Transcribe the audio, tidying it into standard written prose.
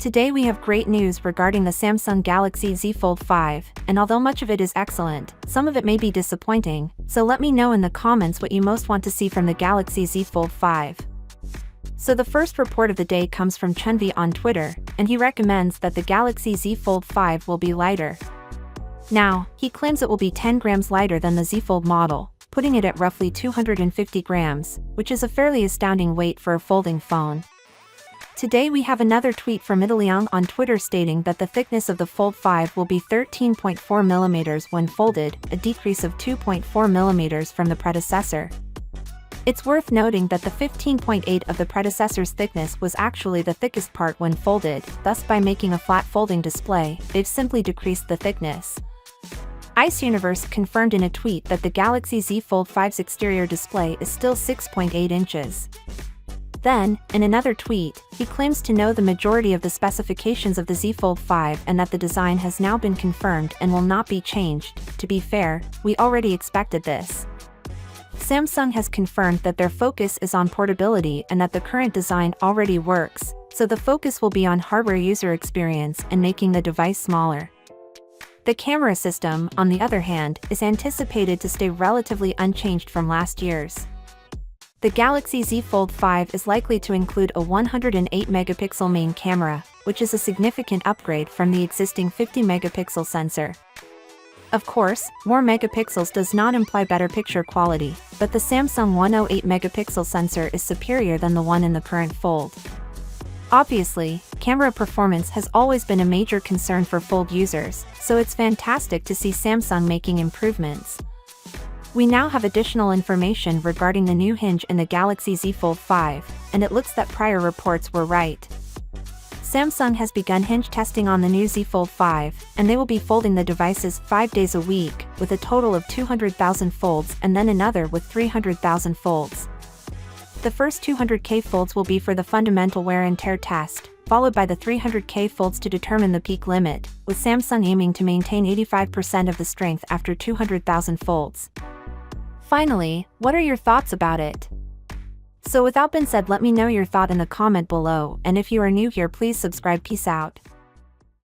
Today we have great news regarding the Samsung Galaxy Z Fold 5, and although much of it is excellent, some of it may be disappointing, so let me know in the comments what you most want to see from the Galaxy Z Fold 5. So the first report of the day comes from Chunvi on Twitter, and he recommends that the Galaxy Z Fold 5 will be lighter. Now, he claims it will be 10 grams lighter than the Z Fold model, putting it at roughly 250 grams, which is a fairly astounding weight for a folding phone. Today we have another tweet from Italiang on Twitter stating that the thickness of the Fold 5 will be 13.4 mm when folded, a decrease of 2.4 mm from the predecessor. It's worth noting that the 15.8 of the predecessor's thickness was actually the thickest part when folded, thus by making a flat folding display, they've simply decreased the thickness. Ice Universe confirmed in a tweet that the Galaxy Z Fold 5's exterior display is still 6.8 inches. Then, in another tweet, he claims to know the majority of the specifications of the Z Fold 5 and that the design has now been confirmed and will not be changed. To be fair, we already expected this. Samsung has confirmed that their focus is on portability and that the current design already works, so the focus will be on hardware user experience and making the device smaller. The camera system, on the other hand, is anticipated to stay relatively unchanged from last year's. The Galaxy Z Fold 5 is likely to include a 108-megapixel main camera, which is a significant upgrade from the existing 50-megapixel sensor. Of course, more megapixels does not imply better picture quality, but the Samsung 108-megapixel sensor is superior than the one in the current Fold. Obviously, camera performance has always been a major concern for Fold users, so it's fantastic to see Samsung making improvements. We now have additional information regarding the new hinge in the Galaxy Z Fold 5, and it looks that prior reports were right. Samsung has begun hinge testing on the new Z Fold 5, and they will be folding the devices 5 days a week, with a total of 200,000 folds and then another with 300,000 folds. The first 200K folds will be for the fundamental wear and tear test, followed by the 300K folds to determine the peak limit, with Samsung aiming to maintain 85% of the strength after 200,000 folds. Finally, what are your thoughts about it? So without being said, let me know your thought in the comment below, and if you are new here, please subscribe. Peace out.